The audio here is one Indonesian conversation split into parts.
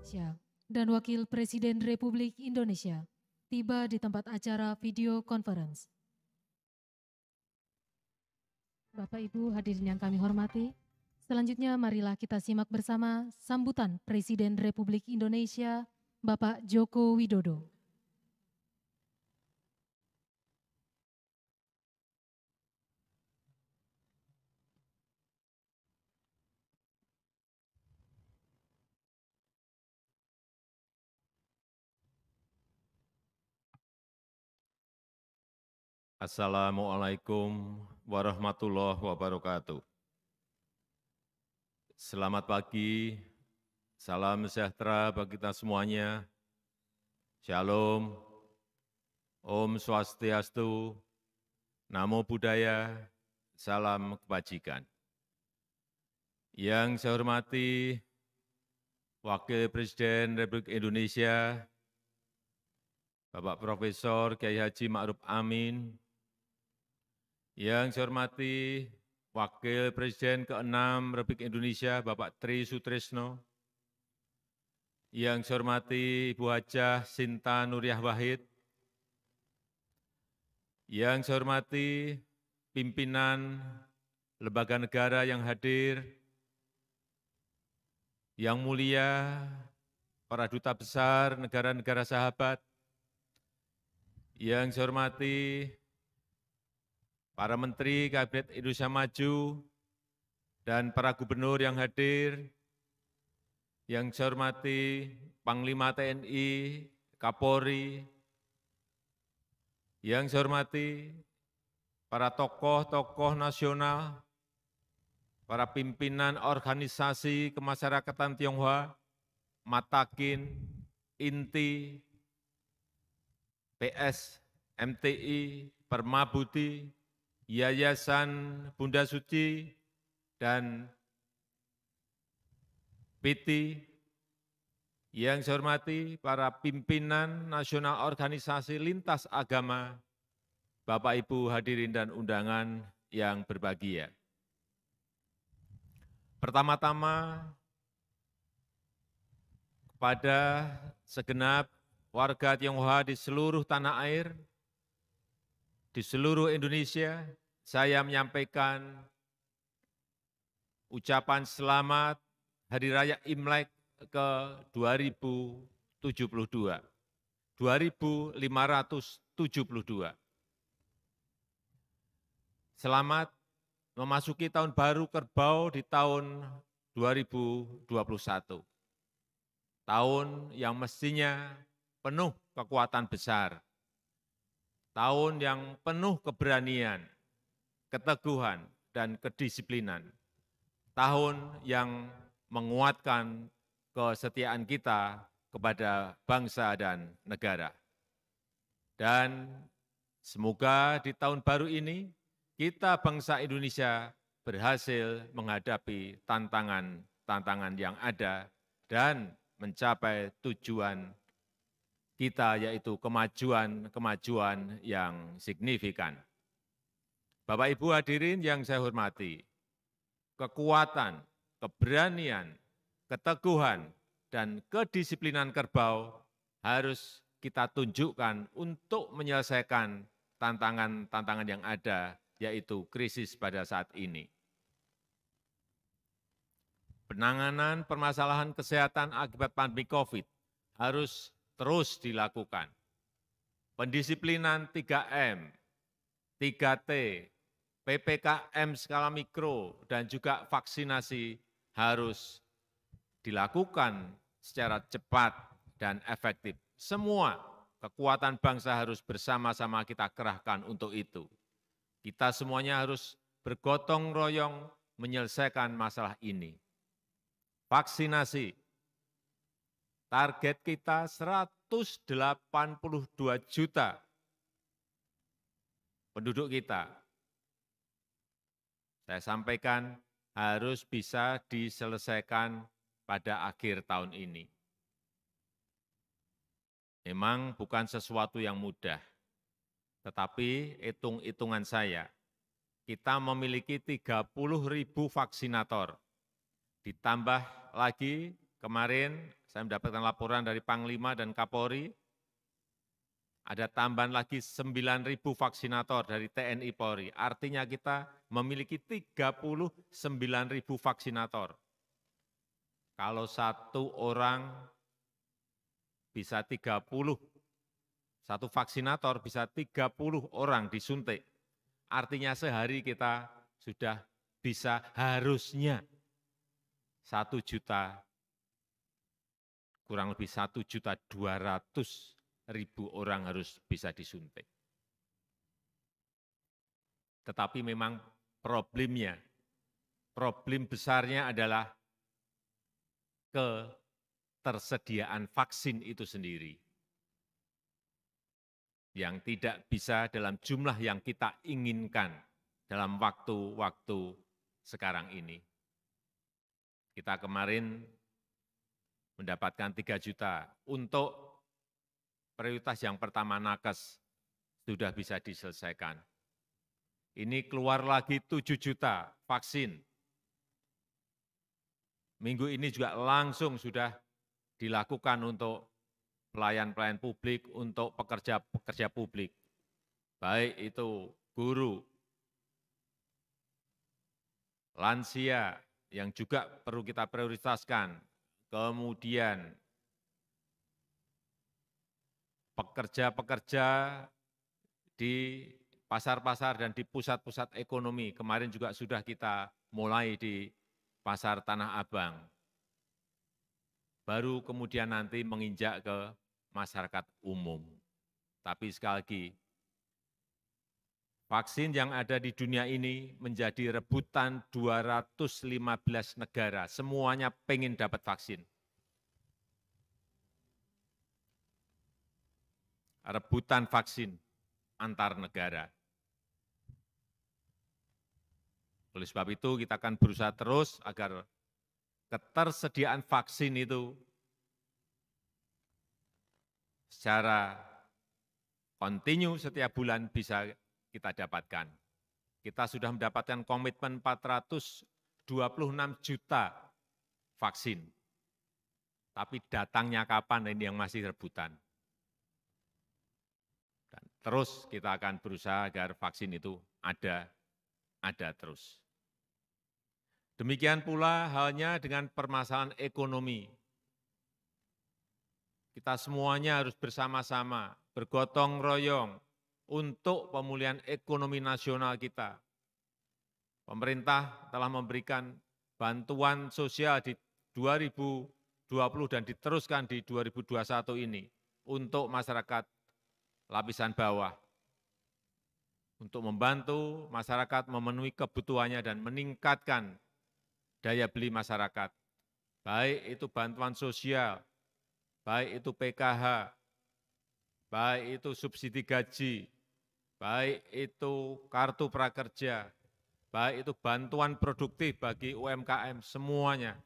Indonesia dan Wakil Presiden Republik Indonesia tiba di tempat acara video conference. Bapak Ibu hadirin yang kami hormati, selanjutnya marilah kita simak bersama sambutan Presiden Republik Indonesia, Bapak Joko Widodo. Assalamualaikum warahmatullahi wabarakatuh. Selamat pagi, salam sejahtera bagi kita semuanya. Shalom, Om Swastiastu, Namo Buddhaya, salam kebajikan. Yang saya hormati Wakil Presiden Republik Indonesia, Bapak Profesor Kiai Haji Ma'ruf Amin, yang saya hormati Wakil Presiden ke-6 Republik Indonesia, Bapak Tri Sutrisno, yang saya hormati Ibu Hajah Sinta Nuriyah Wahid, yang saya hormati pimpinan lembaga negara yang hadir, yang mulia para duta besar negara-negara sahabat, yang saya hormati para Menteri Kabinet Indonesia Maju, dan para gubernur yang hadir, yang saya hormati Panglima TNI, Kapolri, yang saya hormati para tokoh-tokoh nasional, para pimpinan organisasi kemasyarakatan Tionghoa, Matakin, INTI, PS, MTI, Permabudi, Yayasan Bunda Suci, dan PT, yang saya hormati para pimpinan nasional organisasi lintas agama, Bapak Ibu hadirin dan undangan yang berbahagia. Pertama-tama, kepada segenap warga Tionghoa di seluruh tanah air, di seluruh Indonesia, saya menyampaikan ucapan selamat Hari Raya Imlek ke-2072, 2572. Selamat memasuki tahun baru Kerbau di tahun 2021. Tahun yang mestinya penuh kekuatan besar. Tahun yang penuh keberanian, keteguhan, dan kedisiplinan. Tahun yang menguatkan kesetiaan kita kepada bangsa dan negara. Dan semoga di tahun baru ini, kita bangsa Indonesia berhasil menghadapi tantangan-tantangan yang ada dan mencapai tujuan kita, yaitu kemajuan yang signifikan. Bapak Ibu hadirin yang saya hormati, kekuatan, keberanian, keteguhan, dan kedisiplinan Kerbau harus kita tunjukkan untuk menyelesaikan tantangan-tantangan yang ada, yaitu krisis pada saat ini. Penanganan permasalahan kesehatan akibat pandemi COVID harus terus dilakukan. Pendisiplinan 3M, 3T, PPKM skala mikro, dan juga vaksinasi harus dilakukan secara cepat dan efektif. Semua kekuatan bangsa harus bersama-sama kita kerahkan untuk itu. Kita semuanya harus bergotong royong menyelesaikan masalah ini. Vaksinasi, target kita 182 juta penduduk kita. Saya sampaikan harus bisa diselesaikan pada akhir tahun ini. Memang bukan sesuatu yang mudah, tetapi hitung-hitungan saya, kita memiliki 30.000 vaksinator. Ditambah lagi kemarin saya mendapatkan laporan dari Panglima dan Kapolri, ada tambahan lagi 9.000 vaksinator dari TNI Polri. Artinya kita memiliki 39.000 vaksinator. Kalau satu orang bisa 30, satu vaksinator bisa 30 orang disuntik. Artinya sehari kita sudah bisa harusnya 1 juta, kurang lebih 1.200.000 orang harus bisa disuntik. Tetapi memang problem besarnya adalah ketersediaan vaksin itu sendiri yang tidak bisa dalam jumlah yang kita inginkan dalam waktu-waktu sekarang ini. Kita kemarin mendapatkan 3 juta untuk prioritas yang pertama nakes sudah bisa diselesaikan. Ini keluar lagi 7 juta vaksin. Minggu ini juga langsung sudah dilakukan untuk pelayan-pelayan publik, untuk pekerja-pekerja publik. Baik itu guru, lansia yang juga perlu kita prioritaskan, kemudian pekerja-pekerja di pasar-pasar dan di pusat-pusat ekonomi. Kemarin juga sudah kita mulai di Pasar Tanah Abang. Baru kemudian nanti menginjak ke masyarakat umum. Tapi sekali lagi, vaksin yang ada di dunia ini menjadi rebutan 215 negara. Semuanya pengen dapat vaksin. Rebutan vaksin antar negara. Oleh sebab itu kita akan berusaha terus agar ketersediaan vaksin itu secara kontinu setiap bulan bisa kita dapatkan. Kita sudah mendapatkan komitmen 426 juta vaksin. Tapi datangnya kapan ini yang masih rebutan. Dan terus kita akan berusaha agar vaksin itu ada terus. Demikian pula halnya dengan permasalahan ekonomi. Kita semuanya harus bersama-sama, bergotong royong untuk pemulihan ekonomi nasional kita. Pemerintah telah memberikan bantuan sosial di 2020 dan diteruskan di 2021 ini untuk masyarakat lapisan bawah, untuk membantu masyarakat memenuhi kebutuhannya dan meningkatkan daya beli masyarakat, baik itu bantuan sosial, baik itu PKH, baik itu subsidi gaji, baik itu kartu prakerja, baik itu bantuan produktif bagi UMKM, semuanya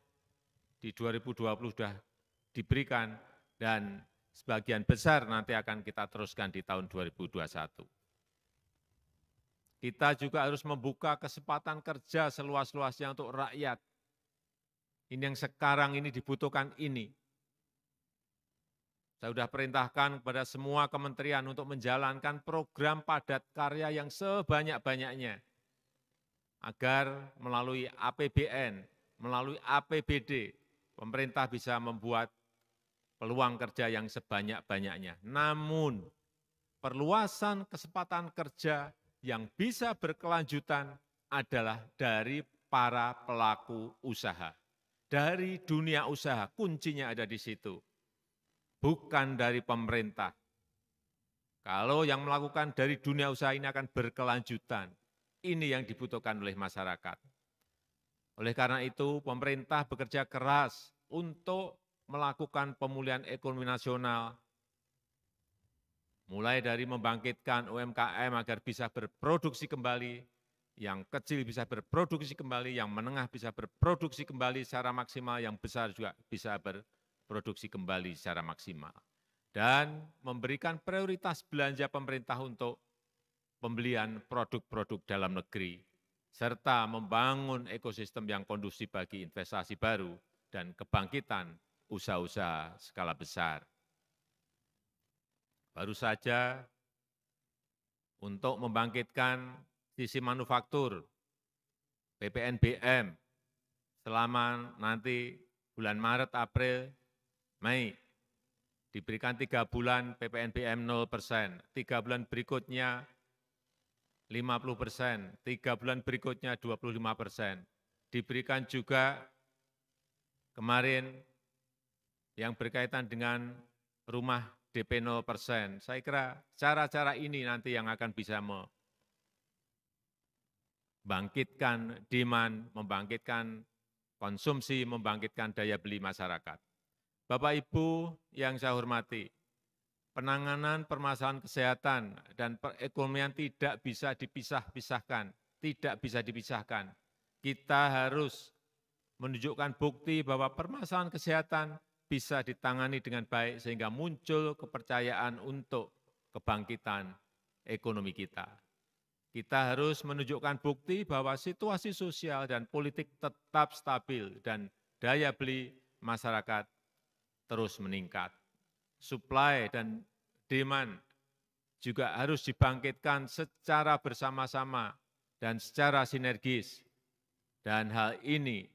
di 2020 sudah diberikan dan sebagian besar nanti akan kita teruskan di tahun 2021. Kita juga harus membuka kesempatan kerja seluas-luasnya untuk rakyat. Ini yang sekarang ini dibutuhkan ini. Saya sudah perintahkan kepada semua kementerian untuk menjalankan program padat karya yang sebanyak-banyaknya. Agar melalui APBN, melalui APBD, pemerintah bisa membuat peluang kerja yang sebanyak-banyaknya. Namun, perluasan kesempatan kerja yang bisa berkelanjutan adalah dari para pelaku usaha. Dari dunia usaha, kuncinya ada di situ. Bukan dari pemerintah. Kalau yang melakukan dari dunia usaha ini akan berkelanjutan. Ini yang dibutuhkan oleh masyarakat. Oleh karena itu, pemerintah bekerja keras untuk melakukan pemulihan ekonomi nasional, mulai dari membangkitkan UMKM agar bisa berproduksi kembali, yang kecil bisa berproduksi kembali, yang menengah bisa berproduksi kembali secara maksimal, yang besar juga bisa berproduksi kembali secara maksimal. Dan memberikan prioritas belanja pemerintah untuk pembelian produk-produk dalam negeri, serta membangun ekosistem yang kondusif bagi investasi baru dan kebangkitan usaha-usaha skala besar. Baru saja untuk membangkitkan sisi manufaktur, PPNBM, selama nanti bulan Maret, April, Mei, diberikan 3 bulan PPNBM 0%, 3 bulan berikutnya 50%, 3 bulan berikutnya 25%. Diberikan juga kemarin yang berkaitan dengan rumah DP 0%. Saya kira cara-cara ini nanti yang akan bisa membangkitkan demand, membangkitkan konsumsi, membangkitkan daya beli masyarakat. Bapak Ibu yang saya hormati, penanganan permasalahan kesehatan dan perekonomian tidak bisa dipisah-pisahkan, tidak bisa dipisahkan. Kita harus menunjukkan bukti bahwa permasalahan kesehatan bisa ditangani dengan baik sehingga muncul kepercayaan untuk kebangkitan ekonomi kita. Kita harus menunjukkan bukti bahwa situasi sosial dan politik tetap stabil dan daya beli masyarakat terus meningkat. Supply dan demand juga harus dibangkitkan secara bersama-sama dan secara sinergis. Dan hal ini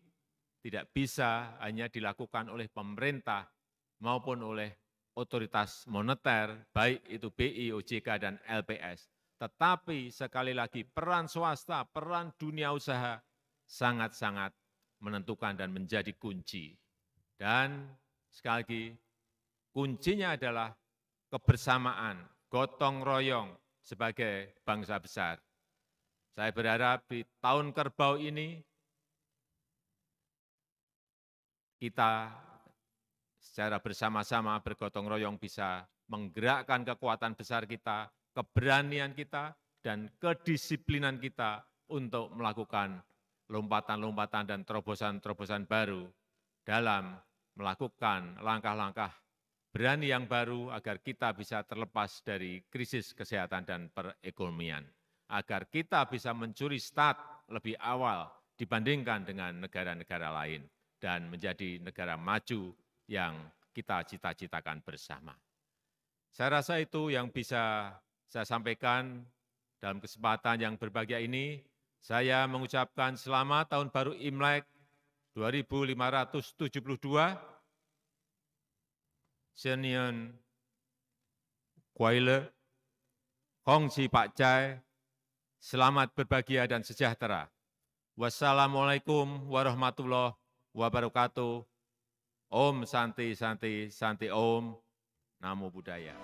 tidak bisa hanya dilakukan oleh pemerintah maupun oleh otoritas moneter, baik itu BI, OJK, dan LPS. Tetapi sekali lagi peran swasta, peran dunia usaha sangat-sangat menentukan dan menjadi kunci. Dan sekali lagi, kuncinya adalah kebersamaan, gotong royong sebagai bangsa besar. Saya berharap di tahun kerbau ini kita secara bersama-sama bergotong royong bisa menggerakkan kekuatan besar kita, keberanian kita, dan kedisiplinan kita untuk melakukan lompatan-lompatan dan terobosan-terobosan baru dalam melakukan langkah-langkah berani yang baru agar kita bisa terlepas dari krisis kesehatan dan perekonomian, agar kita bisa mencuri start lebih awal dibandingkan dengan negara-negara lain dan menjadi negara maju yang kita cita-citakan bersama. Saya rasa itu yang bisa saya sampaikan dalam kesempatan yang berbahagia ini. Saya mengucapkan selamat Tahun Baru Imlek 2572, Senian Kuaile, Kongsi Pak Cai, selamat berbahagia dan sejahtera. Wassalamualaikum warahmatullahi wabarakatuh. Om Santi Santi Santi Om. Namo Buddhaya.